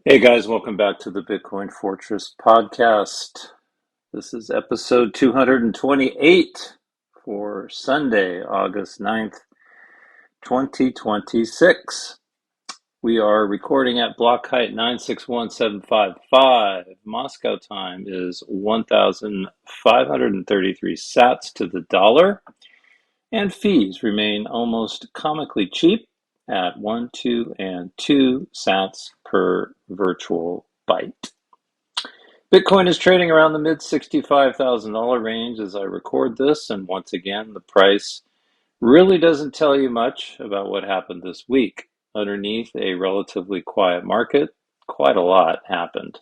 Hey guys, welcome back to the Bitcoin Fortress podcast. This is episode 228 for Sunday, August 9th, 2026. We are recording at block height 961755. Moscow time is 1,533 sats to the dollar, and fees remain almost comically cheap at 1, 2, and 2 sats per virtual byte. Bitcoin is trading around the mid $65,000 range as I record this, and once again, the price really doesn't tell you much about what happened this week. Underneath a relatively quiet market, quite a lot happened.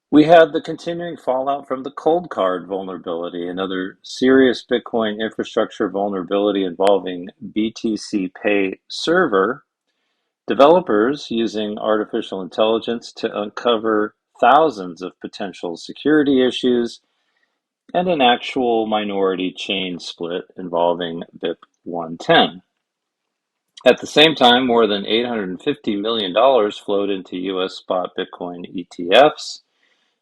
We had the continuing fallout from the Coldcard vulnerability, another serious Bitcoin infrastructure vulnerability involving BTCPay Server. Developers using artificial intelligence to uncover thousands of potential security issues and an actual minority chain split involving BIP110. At the same time, more than $850 million flowed into US spot Bitcoin ETFs.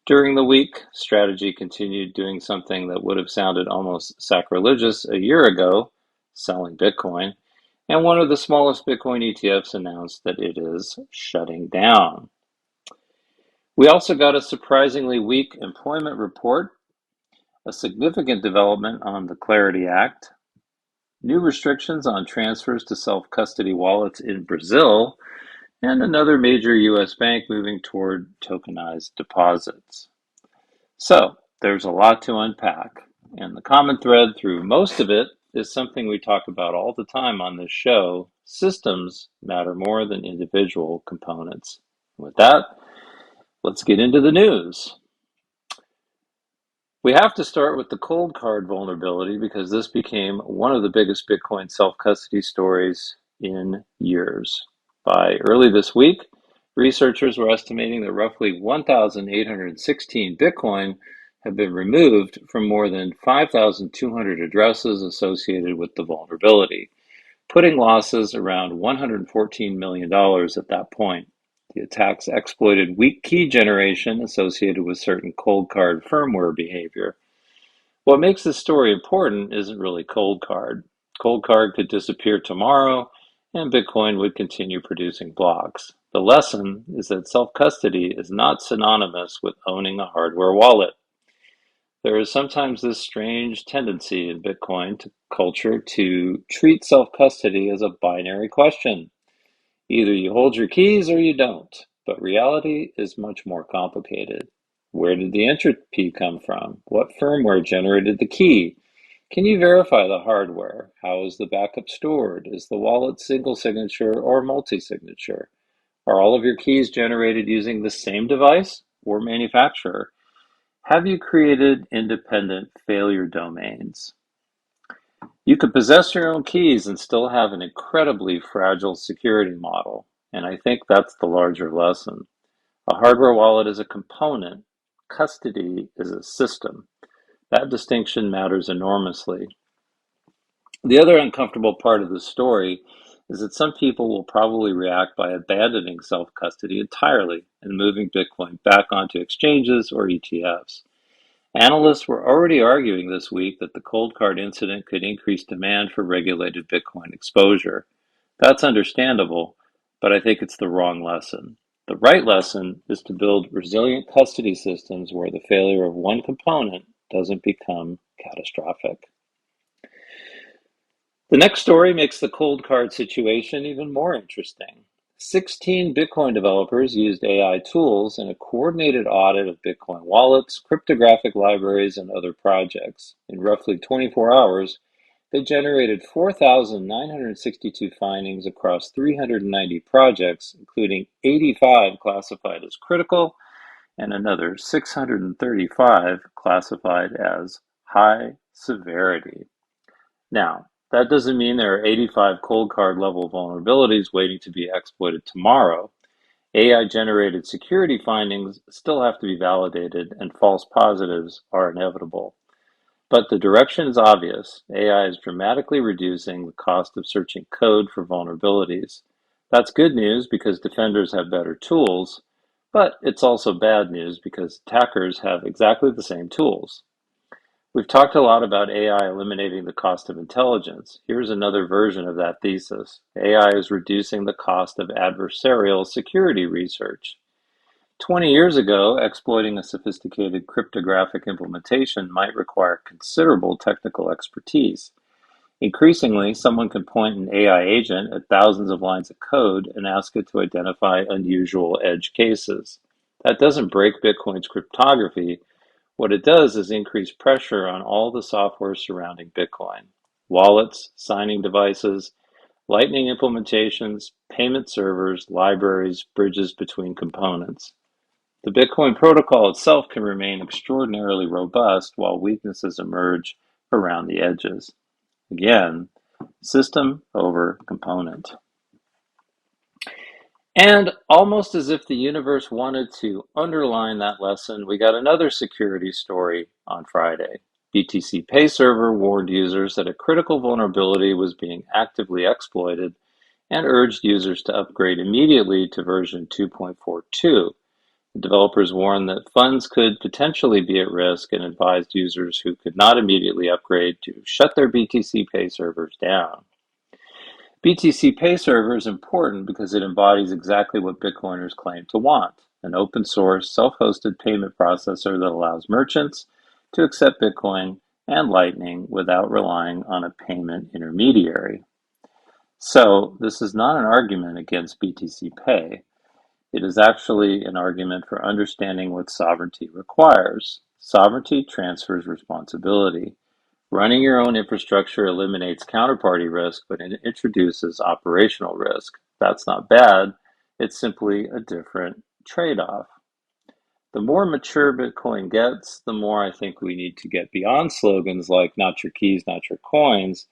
During the week, Strategy continued doing something that would have sounded almost sacrilegious a year ago, selling Bitcoin, and one of the smallest Bitcoin ETFs announced that it is shutting down. We also got a surprisingly weak employment report, a significant development on the Clarity Act, new restrictions on transfers to self-custody wallets in Brazil, and another major US bank moving toward tokenized deposits. So, there's a lot to unpack, and the common thread through most of it is something we talk about all the time on this show: systems matter more than individual components. With that, let's get into the news. We have to start with the Coldcard vulnerability because this became one of the biggest Bitcoin self-custody stories in years. By early this week, researchers were estimating that roughly 1,816 Bitcoin have been removed from more than 5,200 addresses associated with the vulnerability, putting losses around $114 million at that point. The attacks exploited weak key generation associated with certain Coldcard firmware behavior. What makes this story important isn't really Coldcard. Coldcard could disappear tomorrow, and Bitcoin would continue producing blocks. The lesson is that self-custody is not synonymous with owning a hardware wallet. There is sometimes this strange tendency in Bitcoin culture to treat self-custody as a binary question. Either you hold your keys or you don't, but reality is much more complicated. Where did the entropy come from? What firmware generated the key? Can you verify the hardware? How is the backup stored? Is the wallet single signature or multi-signature? Are all of your keys generated using the same device or manufacturer? Have you created independent failure domains? You could possess your own keys and still have an incredibly fragile security model, and I think that's the larger lesson. A hardware wallet is a component, custody is a system. That distinction matters enormously. The other uncomfortable part of the story is that some people will probably react by abandoning self-custody entirely and moving Bitcoin back onto exchanges or ETFs. Analysts were already arguing this week that the Coldcard incident could increase demand for regulated Bitcoin exposure. That's understandable, but I think it's the wrong lesson. The right lesson is to build resilient custody systems where the failure of one component doesn't become catastrophic. The next story makes the Coldcard situation even more interesting. 16 Bitcoin developers used AI tools in a coordinated audit of Bitcoin wallets, cryptographic libraries, and other projects. In roughly 24 hours, they generated 4,962 findings across 390 projects, including 85 classified as critical and another 635 classified as high severity. Now, that doesn't mean there are 85 Coldcard level vulnerabilities waiting to be exploited tomorrow. AI-generated security findings still have to be validated, and false positives are inevitable. But the direction is obvious. AI is dramatically reducing the cost of searching code for vulnerabilities. That's good news because defenders have better tools, but it's also bad news because attackers have exactly the same tools. We've talked a lot about AI eliminating the cost of intelligence. Here's another version of that thesis. AI is reducing the cost of adversarial security research. 20 years ago, exploiting a sophisticated cryptographic implementation might require considerable technical expertise. Increasingly, someone can point an AI agent at thousands of lines of code and ask it to identify unusual edge cases. That doesn't break Bitcoin's cryptography. What it does is increase pressure on all the software surrounding Bitcoin: wallets, signing devices, Lightning implementations, payment servers, libraries, bridges between components. The Bitcoin protocol itself can remain extraordinarily robust while weaknesses emerge around the edges. Again, system over component. And almost as if the universe wanted to underline that lesson, we got another security story on Friday. BTCPay Server warned users that a critical vulnerability was being actively exploited and urged users to upgrade immediately to version 2.42. The developers warned that funds could potentially be at risk and advised users who could not immediately upgrade to shut their BTCPay servers down. BTCPay Server is important because it embodies exactly what Bitcoiners claim to want: an open source, self-hosted payment processor that allows merchants to accept Bitcoin and Lightning without relying on a payment intermediary. So this is not an argument against BTC Pay. It is actually an argument for understanding what sovereignty requires. Sovereignty transfers responsibility. Running your own infrastructure eliminates counterparty risk, but it introduces operational risk. That's not bad. It's simply a different trade-off. The more mature Bitcoin gets, the more I think we need to get beyond slogans like "not your keys, not your coins,"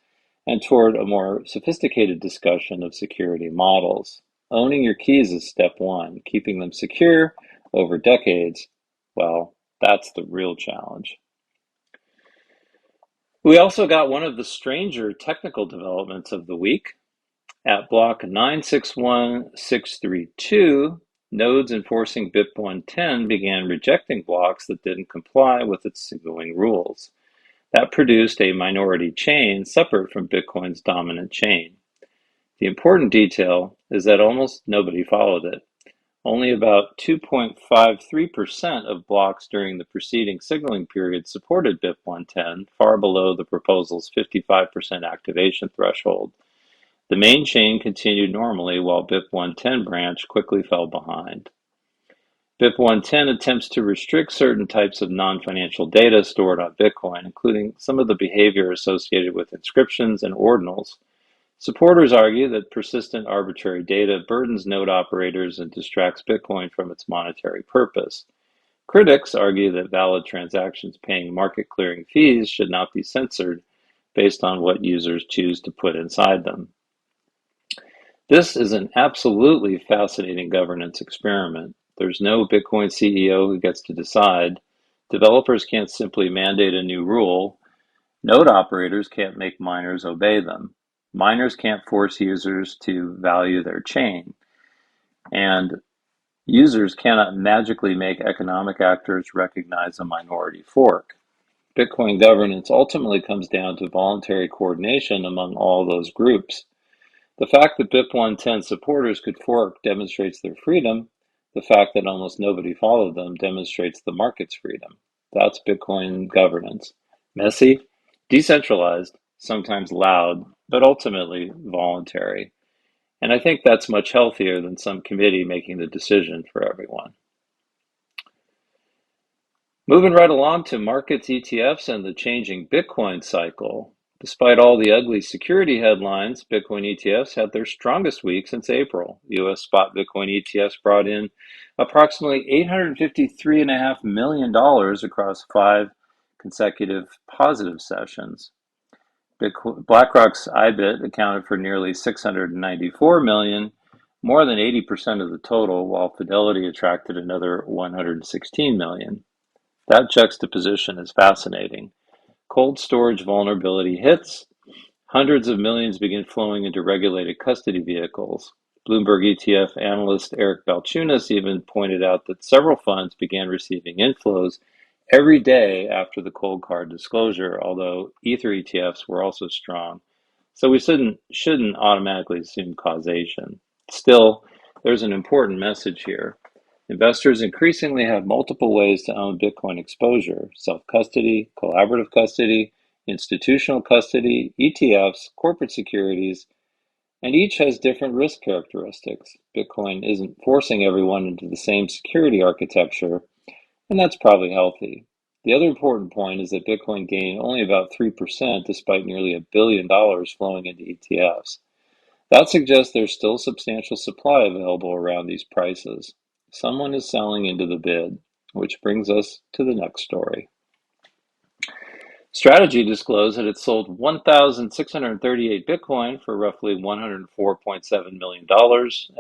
and toward a more sophisticated discussion of security models. Owning your keys is step one. Keeping them secure over decades, well, that's the real challenge. We also got one of the stranger technical developments of the week. At block 961632, nodes enforcing BIP110 began rejecting blocks that didn't comply with its signaling rules. That produced a minority chain separate from Bitcoin's dominant chain. The important detail is that almost nobody followed it. Only about 2.53% of blocks during the preceding signaling period supported BIP110, far below the proposal's 55% activation threshold. The main chain continued normally while BIP110 branch quickly fell behind. BIP110 attempts to restrict certain types of non-financial data stored on Bitcoin, including some of the behavior associated with inscriptions and ordinals. Supporters argue that persistent arbitrary data burdens node operators and distracts Bitcoin from its monetary purpose. Critics argue that valid transactions paying market clearing fees should not be censored based on what users choose to put inside them. This is an absolutely fascinating governance experiment. There's no Bitcoin CEO who gets to decide. Developers can't simply mandate a new rule. Node operators can't make miners obey them. Miners can't force users to value their chain. And users cannot magically make economic actors recognize a minority fork. Bitcoin governance ultimately comes down to voluntary coordination among all those groups. The fact that BIP110 supporters could fork demonstrates their freedom. The fact that almost nobody followed them demonstrates the market's freedom. That's Bitcoin governance. Messy, decentralized, sometimes loud, but ultimately voluntary. And I think that's much healthier than some committee making the decision for everyone. Moving right along to markets, ETFs, and the changing Bitcoin cycle. Despite all the ugly security headlines, Bitcoin ETFs had their strongest week since April. US spot Bitcoin ETFs brought in approximately $853.5 million across 5 consecutive positive sessions. BlackRock's IBIT accounted for nearly $694 million, more than 80% of the total, while Fidelity attracted another $116 million. That juxtaposition is fascinating. Cold storage vulnerability hits, hundreds of millions begin flowing into regulated custody vehicles. Bloomberg ETF analyst Eric Balchunas even pointed out that several funds began receiving inflows every day after the Coldcard disclosure, although Ether ETFs were also strong. So we shouldn't automatically assume causation. Still, there's an important message here. Investors increasingly have multiple ways to own Bitcoin exposure: self-custody, collaborative custody, institutional custody, ETFs, corporate securities, and each has different risk characteristics. Bitcoin isn't forcing everyone into the same security architecture, and that's probably healthy. The other important point is that Bitcoin gained only about 3% despite nearly $1 billion flowing into ETFs. That suggests there's still substantial supply available around these prices. Someone is selling into the bid, which brings us to the next story. Strategy disclosed that it sold 1,638 Bitcoin for roughly $104.7 million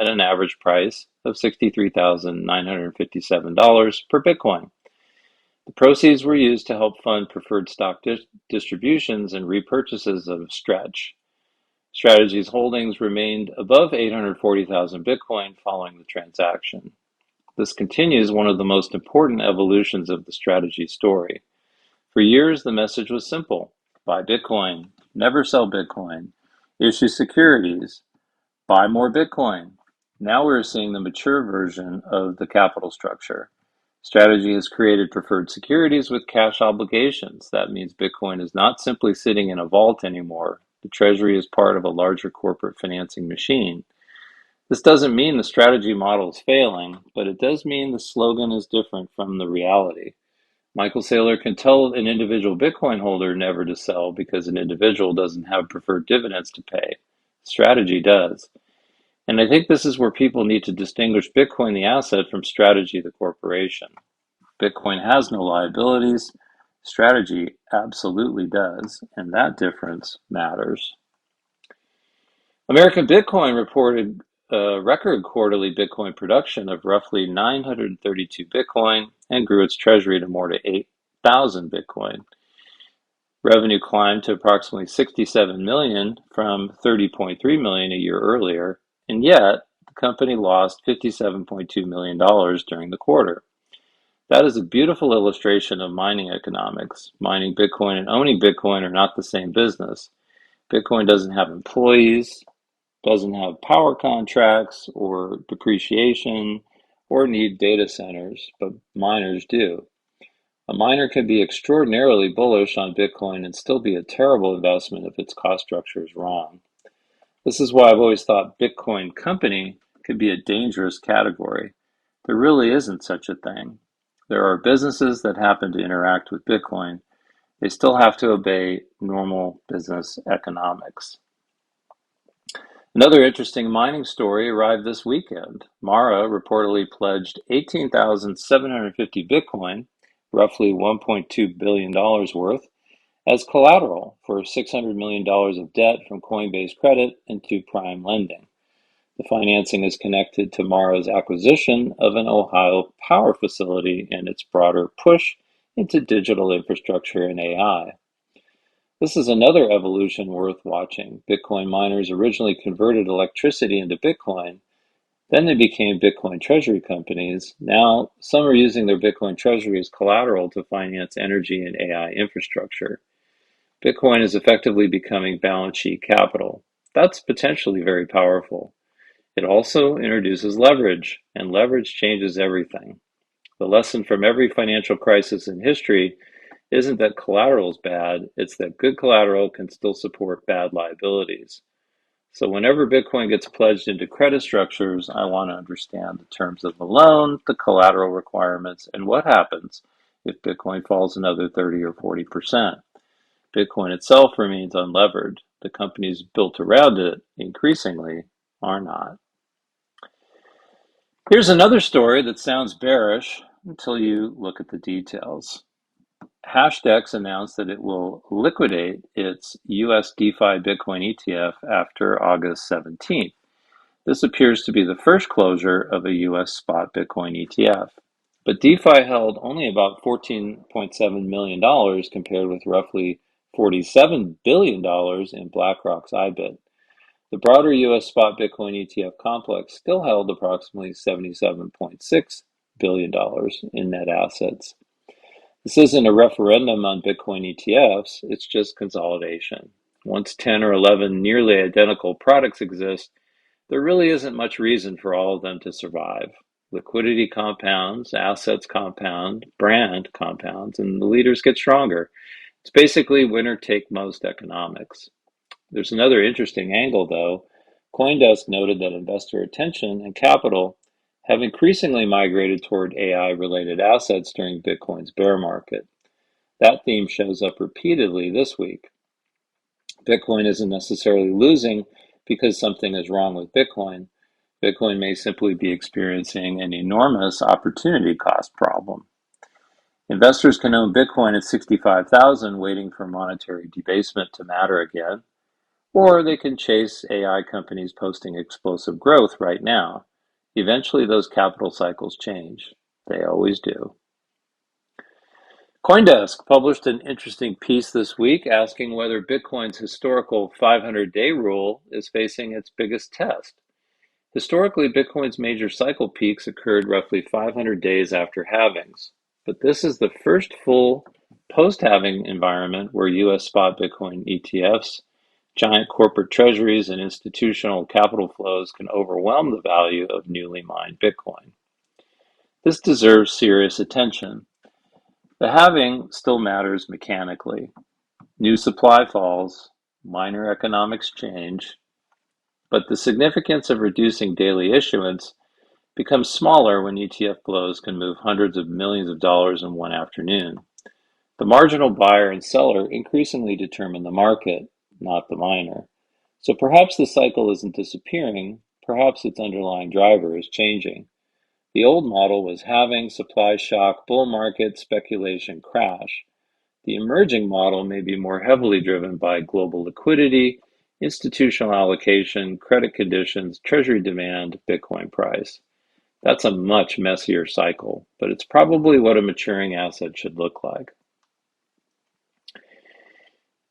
at an average price of $63,957 per Bitcoin. The proceeds were used to help fund preferred stock distributions and repurchases of Stretch. Strategy's holdings remained above 840,000 Bitcoin following the transaction. This continues one of the most important evolutions of the Strategy story. For years, the message was simple: buy Bitcoin, never sell Bitcoin, issue securities, buy more Bitcoin. Now we're seeing the mature version of the capital structure. Strategy has created preferred securities with cash obligations. That means Bitcoin is not simply sitting in a vault anymore. The treasury is part of a larger corporate financing machine. This doesn't mean the strategy model is failing, but it does mean the slogan is different from the reality. Michael Saylor can tell an individual Bitcoin holder never to sell because an individual doesn't have preferred dividends to pay. Strategy does. And I think this is where people need to distinguish Bitcoin the asset from Strategy the corporation. Bitcoin has no liabilities. Strategy absolutely does, and that difference matters. American Bitcoin reported a record quarterly Bitcoin production of roughly 932 Bitcoin and grew its treasury to more than 8,000 Bitcoin. Revenue climbed to approximately 67 million from 30.3 million a year earlier, and yet the company lost $57.2 million during the quarter. That is a beautiful illustration of mining economics. Mining Bitcoin and owning Bitcoin are not the same business. Bitcoin doesn't have employees, doesn't have power contracts or depreciation, or need data centers, but miners do. A miner can be extraordinarily bullish on Bitcoin and still be a terrible investment if its cost structure is wrong. This is why I've always thought Bitcoin company could be a dangerous category. There really isn't such a thing. There are businesses that happen to interact with Bitcoin. They still have to obey normal business economics. Another interesting mining story arrived this weekend. Mara reportedly pledged 18,750 Bitcoin, roughly $1.2 billion worth, as collateral for $600 million of debt from Coinbase Credit and 2 Prime Lending. The financing is connected to Mara's acquisition of an Ohio power facility and its broader push into digital infrastructure and AI. This is another evolution worth watching. Bitcoin miners originally converted electricity into Bitcoin. Then they became Bitcoin treasury companies. Now, some are using their Bitcoin treasury as collateral to finance energy and AI infrastructure. Bitcoin is effectively becoming balance sheet capital. That's potentially very powerful. It also introduces leverage, and leverage changes everything. The lesson from every financial crisis in history isn't that collateral is bad, it's that good collateral can still support bad liabilities. So whenever Bitcoin gets pledged into credit structures, I want to understand the terms of the loan, the collateral requirements, and what happens if Bitcoin falls another 30 or 40%. Bitcoin itself remains unlevered. The companies built around it increasingly are not. Here's another story that sounds bearish until you look at the details. Hashdex announced that it will liquidate its US DeFi Bitcoin ETF after August 17th. This appears to be the first closure of a US spot Bitcoin ETF. But DeFi held only about $14.7 million compared with roughly $47 billion in BlackRock's IBIT. The broader US spot Bitcoin ETF complex still held approximately $77.6 billion in net assets. This isn't a referendum on Bitcoin ETFs, it's just consolidation. Once 10 or 11 nearly identical products exist, there really isn't much reason for all of them to survive. Liquidity compounds, assets compound, brand compounds, and the leaders get stronger. It's basically winner take most economics. There's another interesting angle, though. CoinDesk noted that investor attention and capital have increasingly migrated toward AI-related assets during Bitcoin's bear market. That theme shows up repeatedly this week. Bitcoin isn't necessarily losing because something is wrong with Bitcoin. Bitcoin may simply be experiencing an enormous opportunity cost problem. Investors can own Bitcoin at 65,000 waiting for monetary debasement to matter again, or they can chase AI companies posting explosive growth right now. Eventually those capital cycles change. They always do. CoinDesk published an interesting piece this week asking whether Bitcoin's historical 500-day rule is facing its biggest test. Historically, Bitcoin's major cycle peaks occurred roughly 500 days after halvings, but this is the first full post-halving environment where US spot Bitcoin ETFs, giant corporate treasuries, and institutional capital flows can overwhelm the value of newly mined Bitcoin. This deserves serious attention. The halving still matters mechanically. New supply falls, minor economics change, but the significance of reducing daily issuance becomes smaller when ETF flows can move hundreds of millions of dollars in one afternoon. The marginal buyer and seller increasingly determine the market, not the miner. So perhaps the cycle isn't disappearing, perhaps its underlying driver is changing. The old model was halving, supply shock, bull market, speculation, crash. The emerging model may be more heavily driven by global liquidity, institutional allocation, credit conditions, treasury demand, Bitcoin price. That's a much messier cycle, but it's probably what a maturing asset should look like.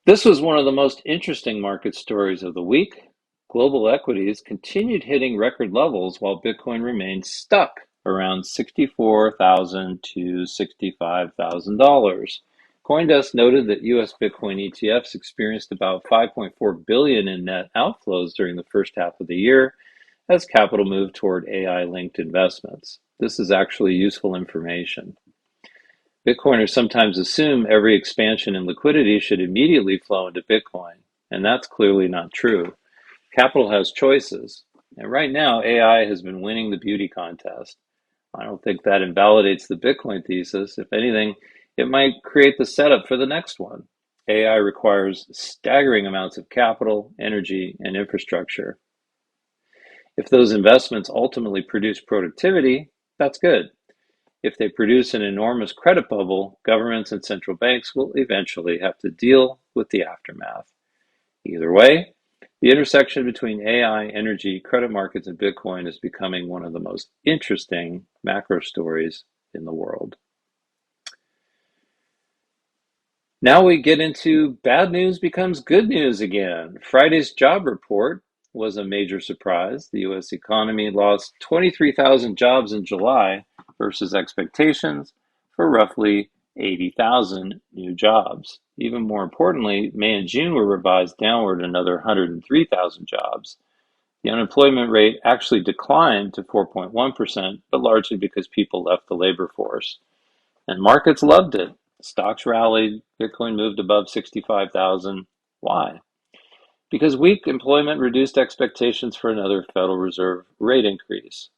This was one of the most interesting market stories of the week. Global equities continued hitting record levels while Bitcoin remained stuck around $64,000 to $65,000. CoinDesk noted that US Bitcoin ETFs experienced about 5.4 billion in net outflows during the first half of the year as capital moved toward AI-linked investments. This is actually useful information. Bitcoiners sometimes assume every expansion in liquidity should immediately flow into Bitcoin, and that's clearly not true. Capital has choices, and right now AI has been winning the beauty contest. I don't think that invalidates the Bitcoin thesis. If anything, it might create the setup for the next one. AI requires staggering amounts of capital, energy, and infrastructure. If those investments ultimately produce productivity, that's good. If they produce an enormous credit bubble, governments and central banks will eventually have to deal with the aftermath. Either way, the intersection between AI, energy, credit markets, and Bitcoin is becoming one of the most interesting macro stories in the world. Now we get into bad news becomes good news again. Friday's job report was a major surprise. The US economy lost 23,000 jobs in July versus expectations for roughly 80,000 new jobs. Even more importantly, May and June were revised downward another 103,000 jobs. The unemployment rate actually declined to 4.1%, but largely because people left the labor force. And markets loved it. Stocks rallied, Bitcoin moved above 65,000. Why? Because weak employment reduced expectations for another Federal Reserve rate increase.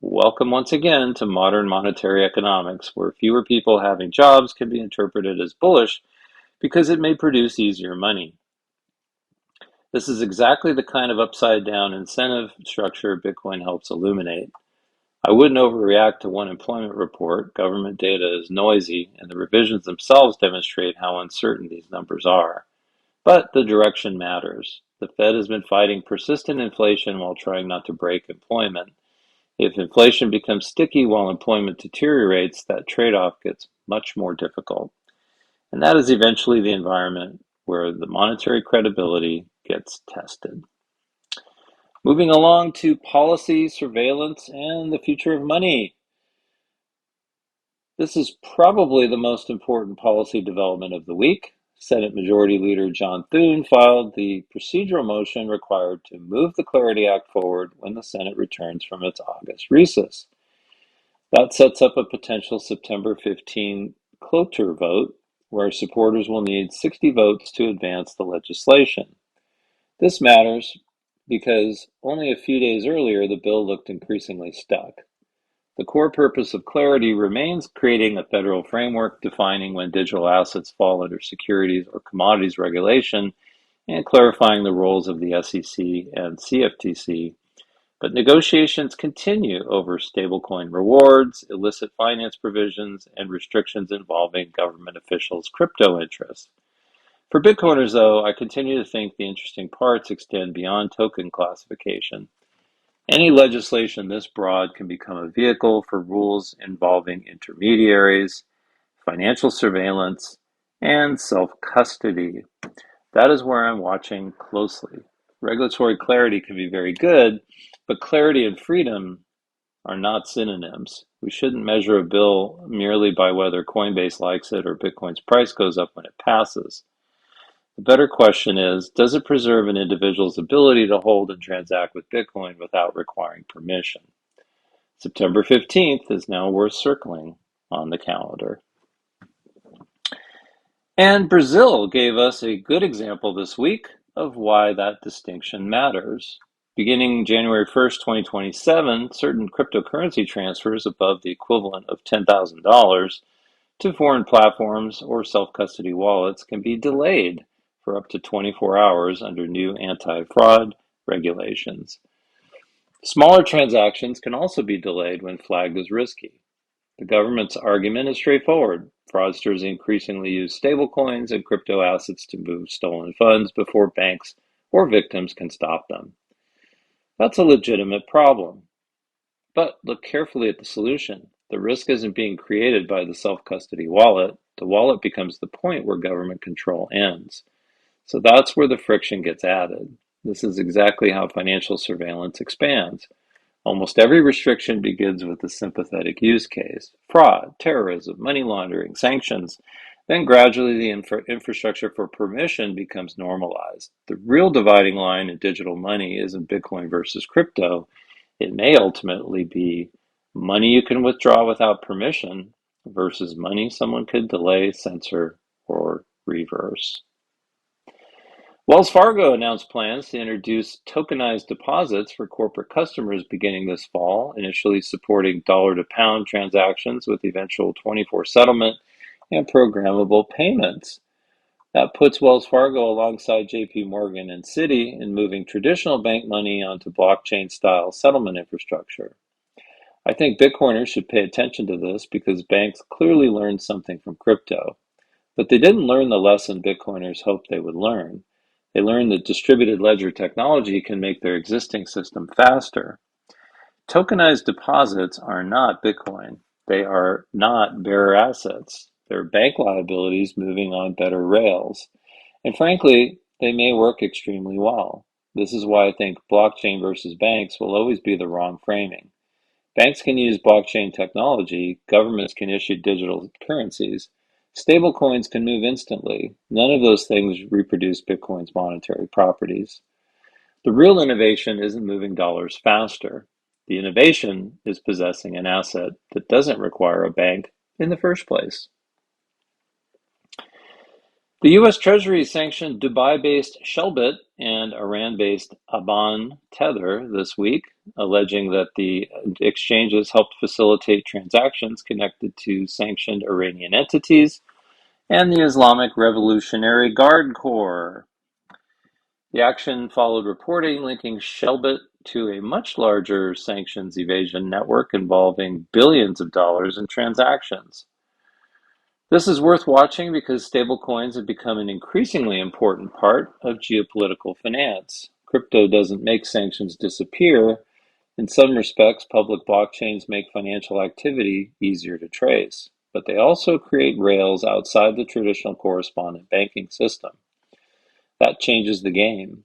Welcome once again to modern monetary economics, where fewer people having jobs can be interpreted as bullish because it may produce easier money. This is exactly the kind of upside-down incentive structure Bitcoin helps illuminate. I wouldn't overreact to one employment report. Government data is noisy, and the revisions themselves demonstrate how uncertain these numbers are. But the direction matters. The Fed has been fighting persistent inflation while trying not to break employment. If inflation becomes sticky while employment deteriorates, that trade-off gets much more difficult. And that is eventually the environment where the monetary credibility gets tested. Moving along to policy, surveillance, and the future of money. This is probably the most important policy development of the week. Senate Majority Leader John Thune filed the procedural motion required to move the Clarity Act forward when the Senate returns from its August recess. That sets up a potential September 15 cloture vote, where supporters will need 60 votes to advance the legislation. This matters because only a few days earlier the bill looked increasingly stuck. The core purpose of Clarity remains creating a federal framework defining when digital assets fall under securities or commodities regulation and clarifying the roles of the SEC and CFTC. But negotiations continue over stablecoin rewards, illicit finance provisions, and restrictions involving government officials' crypto interests. For Bitcoiners, though, I continue to think the interesting parts extend beyond token classification. Any legislation this broad can become a vehicle for rules involving intermediaries, financial surveillance, and self-custody. That is where I'm watching closely. Regulatory clarity can be very good, but clarity and freedom are not synonyms. We shouldn't measure a bill merely by whether Coinbase likes it or Bitcoin's price goes up when it passes. The better question is, does it preserve an individual's ability to hold and transact with Bitcoin without requiring permission? September 15th is now worth circling on the calendar. And Brazil gave us a good example this week of why that distinction matters. Beginning January 1st, 2027, certain cryptocurrency transfers above the equivalent of $10,000 to foreign platforms or self-custody wallets can be delayed for up to 24 hours under new anti-fraud regulations. Smaller transactions can also be delayed when flagged as risky. The government's argument is straightforward. Fraudsters increasingly use stablecoins and crypto assets to move stolen funds before banks or victims can stop them. That's a legitimate problem. But look carefully at the solution. The risk isn't being created by the self-custody wallet. The wallet becomes the point where government control ends. So that's where the friction gets added. This is exactly how financial surveillance expands. Almost every restriction begins with a sympathetic use case: fraud, terrorism, money laundering, sanctions. Then gradually the infrastructure for permission becomes normalized. The real dividing line in digital money isn't Bitcoin versus crypto. It may ultimately be money you can withdraw without permission versus money someone could delay, censor, or reverse. Wells Fargo announced plans to introduce tokenized deposits for corporate customers beginning this fall, initially supporting dollar-to-pound transactions with eventual 24 settlement and programmable payments. That puts Wells Fargo alongside JP Morgan and Citi in moving traditional bank money onto blockchain-style settlement infrastructure. I think Bitcoiners should pay attention to this because banks clearly learned something from crypto. But they didn't learn the lesson Bitcoiners hoped they would learn. They learned that distributed ledger technology can make their existing system faster. Tokenized deposits are not Bitcoin. They are not bearer assets. They're bank liabilities moving on better rails. And frankly, they may work extremely well. This is why I think blockchain versus banks will always be the wrong framing. Banks can use blockchain technology, governments can issue digital currencies, stablecoins can move instantly. None of those things reproduce Bitcoin's monetary properties. The real innovation isn't moving dollars faster. The innovation is possessing an asset that doesn't require a bank in the first place. The U.S. Treasury sanctioned Dubai-based Shellbit and Iran-based Aban Tether this week, alleging that the exchanges helped facilitate transactions connected to sanctioned Iranian entities and the Islamic Revolutionary Guard Corps. The action followed reporting linking Shellbit to a much larger sanctions evasion network involving billions of dollars in transactions. This is worth watching because stablecoins have become an increasingly important part of geopolitical finance. Crypto doesn't make sanctions disappear. In some respects, public blockchains make financial activity easier to trace, but they also create rails outside the traditional correspondent banking system. That changes the game.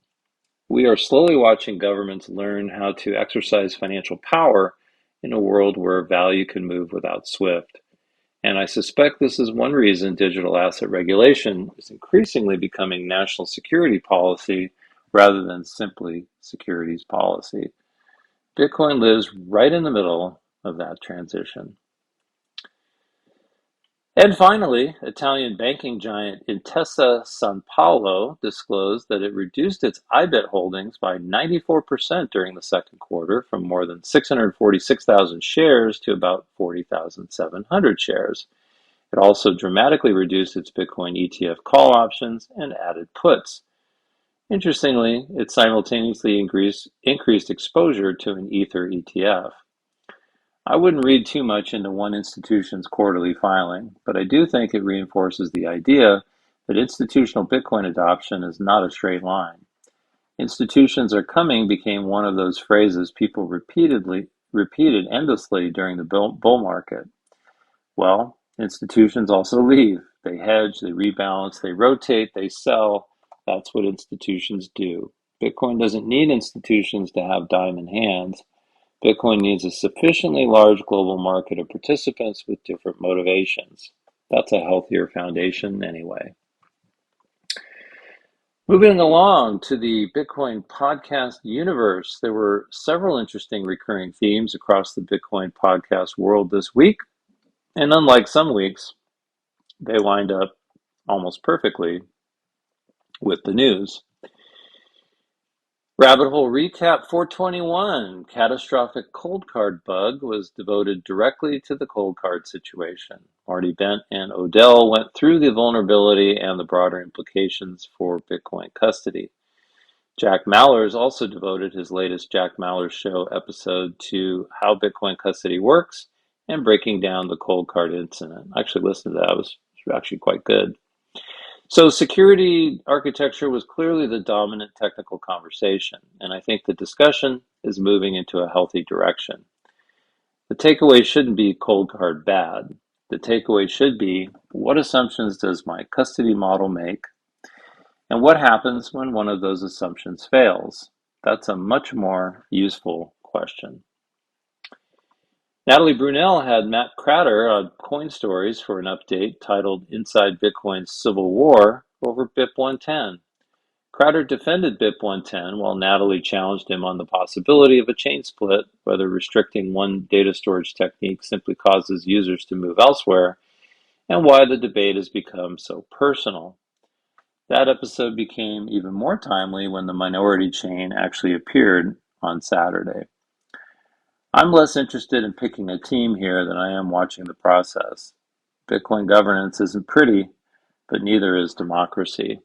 We are slowly watching governments learn how to exercise financial power in a world where value can move without SWIFT. And I suspect this is one reason digital asset regulation is increasingly becoming national security policy rather than simply securities policy. Bitcoin lives right in the middle of that transition. And finally, Italian banking giant Intesa Sanpaolo disclosed that it reduced its IBIT holdings by 94% during the second quarter, from more than 646,000 shares to about 40,700 shares. It also dramatically reduced its Bitcoin ETF call options and added puts. Interestingly, it simultaneously increased exposure to an Ether ETF. I wouldn't read too much into one institution's quarterly filing, but I do think it reinforces the idea that institutional Bitcoin adoption is not a straight line. Institutions are coming became one of those phrases people repeated endlessly during the bull market. Well, institutions also leave. They hedge, they rebalance, they rotate, they sell. That's what institutions do. Bitcoin doesn't need institutions to have diamond hands. Bitcoin needs a sufficiently large global market of participants with different motivations. That's a healthier foundation anyway. Moving along to the Bitcoin podcast universe, there were several interesting recurring themes across the Bitcoin podcast world this week. And unlike some weeks, they lined up almost perfectly with the news. Rabbit Hole Recap 421, catastrophic Coldcard bug, was devoted directly to the Coldcard situation. Marty Bent and Odell went through the vulnerability and the broader implications for Bitcoin custody. Jack Mallers also devoted his latest Jack Mallers Show episode to how Bitcoin custody works and breaking down the Coldcard incident. I actually listened to that. It was actually quite good. So security architecture was clearly the dominant technical conversation, and I think the discussion is moving into a healthy direction. The takeaway shouldn't be Coldcard bad. The takeaway should be, what assumptions does my custody model make, and what happens when one of those assumptions fails? That's a much more useful question. Natalie Brunell had Matt Cratter on Coin Stories for an update titled Inside Bitcoin's Civil War over BIP110. Cratter defended BIP110 while Natalie challenged him on the possibility of a chain split, whether restricting one data storage technique simply causes users to move elsewhere, and why the debate has become so personal. That episode became even more timely when the minority chain actually appeared on Saturday. I'm less interested in picking a team here than I am watching the process. Bitcoin governance isn't pretty, but neither is democracy.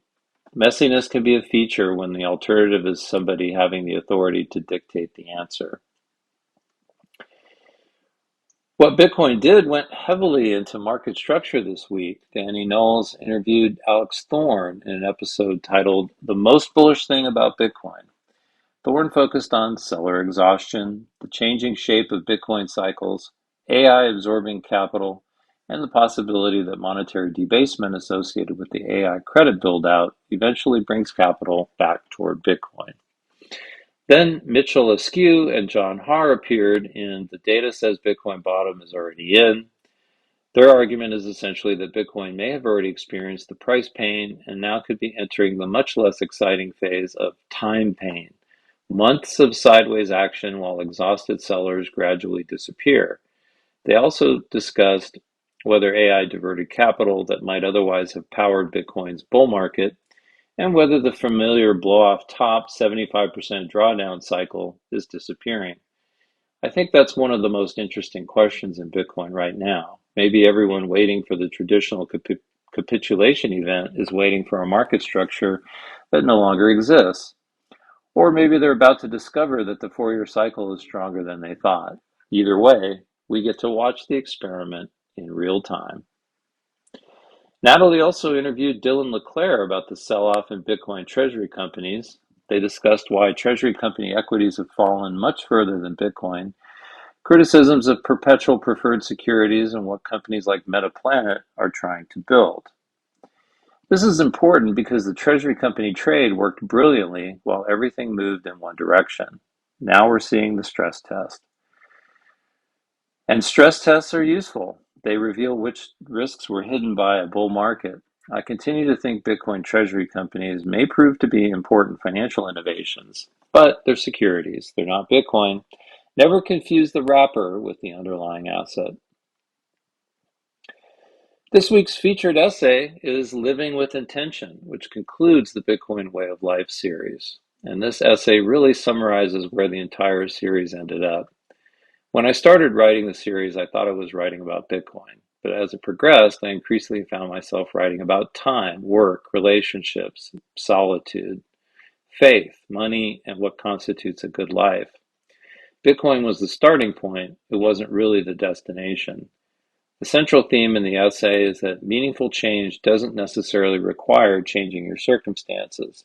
Messiness can be a feature when the alternative is somebody having the authority to dictate the answer. What Bitcoin did went heavily into market structure this week. Danny Knowles interviewed Alex Thorne in an episode titled The Most Bullish Thing About Bitcoin. Thorne focused on seller exhaustion, the changing shape of Bitcoin cycles, AI absorbing capital, and the possibility that monetary debasement associated with the AI credit build-out eventually brings capital back toward Bitcoin. Then Mitchell Askew and John Haar appeared in The Data Says Bitcoin Bottom is Already In. Their argument is essentially that Bitcoin may have already experienced the price pain and now could be entering the much less exciting phase of time pain. Months of sideways action while exhausted sellers gradually disappear. They also discussed whether AI diverted capital that might otherwise have powered Bitcoin's bull market, and whether the familiar blow-off top 75% drawdown cycle is disappearing. I think that's one of the most interesting questions in Bitcoin right now. Maybe everyone waiting for the traditional capitulation event is waiting for a market structure that no longer exists. Or maybe they're about to discover that the Fourier cycle is stronger than they thought. Either way, we get to watch the experiment in real time. Natalie also interviewed Dylan LeClaire about the sell-off in Bitcoin treasury companies. They discussed why treasury company equities have fallen much further than Bitcoin, criticisms of perpetual preferred securities, and what companies like Metaplanet are trying to build. This is important because the Treasury company trade worked brilliantly while everything moved in one direction. Now we're seeing the stress test. And stress tests are useful. They reveal which risks were hidden by a bull market. I continue to think Bitcoin Treasury companies may prove to be important financial innovations, but they're securities. They're not Bitcoin. Never confuse the wrapper with the underlying asset. This week's featured essay is Living with Intention, which concludes the Bitcoin Way of Life series. And this essay really summarizes where the entire series ended up. When I started writing the series, I thought I was writing about Bitcoin. But as it progressed, I increasingly found myself writing about time, work, relationships, solitude, faith, money, and what constitutes a good life. Bitcoin was the starting point. It wasn't really the destination. The central theme in the essay is that meaningful change doesn't necessarily require changing your circumstances.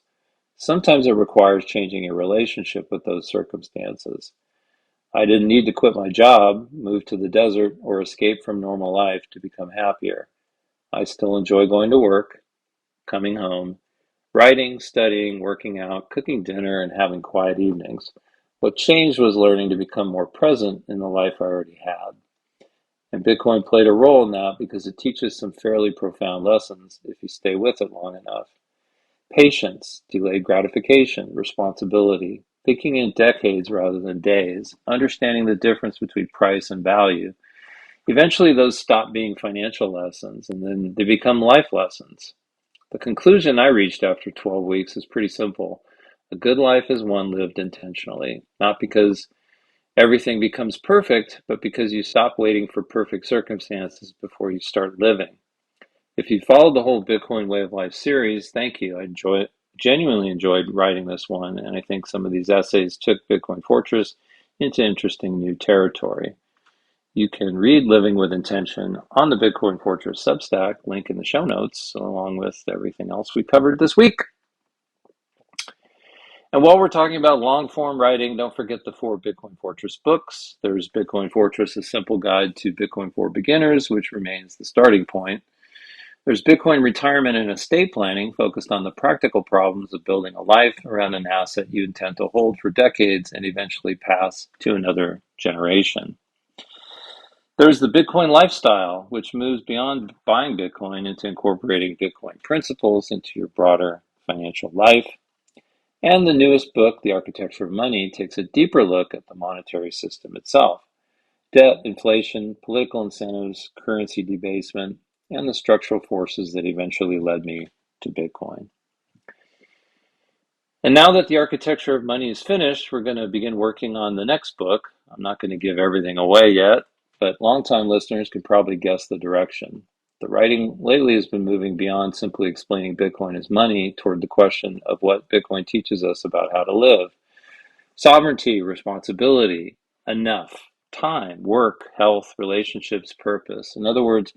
Sometimes it requires changing your relationship with those circumstances. I didn't need to quit my job, move to the desert, or escape from normal life to become happier. I still enjoy going to work, coming home, writing, studying, working out, cooking dinner, and having quiet evenings. What changed was learning to become more present in the life I already had. And Bitcoin played a role in that because it teaches some fairly profound lessons if you stay with it long enough. Patience, delayed gratification, responsibility, thinking in decades rather than days, understanding the difference between price and value. Eventually, those stop being financial lessons and then they become life lessons. The conclusion I reached after 12 weeks is pretty simple. A good life is one lived intentionally, not because everything becomes perfect, but because you stop waiting for perfect circumstances before you start living. If you followed the whole Bitcoin Way of Life series, thank you. Genuinely enjoyed writing this one, and I think some of these essays took Bitcoin Fortress into interesting new territory. You can read Living with Intention on the Bitcoin Fortress Substack, link in the show notes, along with everything else we covered this week. And while we're talking about long form writing, don't forget the 4 Bitcoin Fortress books. There's Bitcoin Fortress, A Simple Guide to Bitcoin for Beginners, which remains the starting point. There's Bitcoin Retirement and Estate Planning, focused on the practical problems of building a life around an asset you intend to hold for decades and eventually pass to another generation. There's the Bitcoin Lifestyle, which moves beyond buying Bitcoin into incorporating Bitcoin principles into your broader financial life. And the newest book, The Architecture of Money, takes a deeper look at the monetary system itself: debt, inflation, political incentives, currency debasement, and the structural forces that eventually led me to Bitcoin. And now that The Architecture of Money is finished, we're going to begin working on the next book. I'm not going to give everything away yet, but longtime listeners can probably guess the direction. The writing lately has been moving beyond simply explaining Bitcoin as money toward the question of what Bitcoin teaches us about how to live. Sovereignty, responsibility, enough, time, work, health, relationships, purpose. In other words,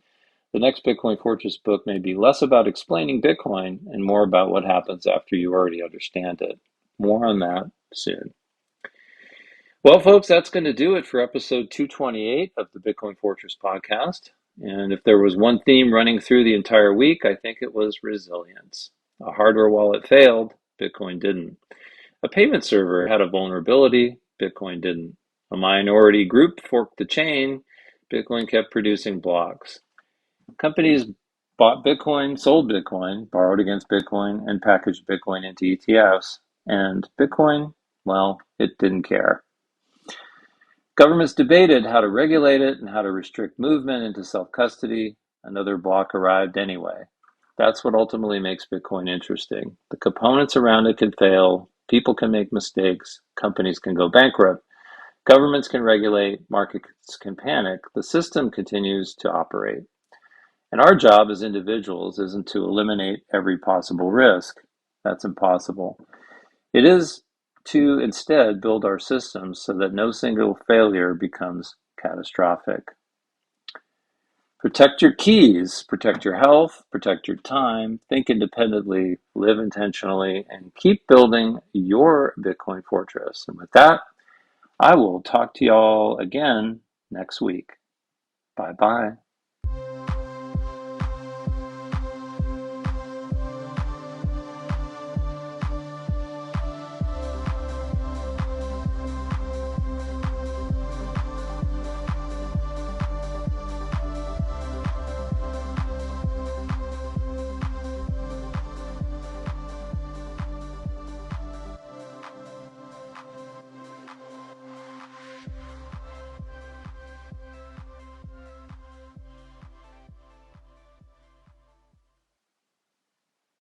the next Bitcoin Fortress book may be less about explaining Bitcoin and more about what happens after you already understand it. More on that soon. Well, folks, that's going to do it for episode 228 of the Bitcoin Fortress podcast. And if there was one theme running through the entire week, I think it was resilience. A hardware wallet failed, Bitcoin didn't. A payment server had a vulnerability, Bitcoin didn't. A minority group forked the chain, Bitcoin kept producing blocks. Companies bought Bitcoin, sold Bitcoin, borrowed against Bitcoin, and packaged Bitcoin into ETFs. And Bitcoin, well, it didn't care. Governments debated how to regulate it and how to restrict movement into self-custody. Another block arrived anyway. That's what ultimately makes Bitcoin interesting. The components around it can fail, people can make mistakes, companies can go bankrupt, governments can regulate, markets can panic. The system continues to operate. And our job as individuals isn't to eliminate every possible risk. That's impossible. It is to instead build our systems so that no single failure becomes catastrophic. Protect your keys, protect your health, protect your time, think independently, live intentionally, and keep building your Bitcoin fortress. And with that, I will talk to y'all again next week. Bye-bye.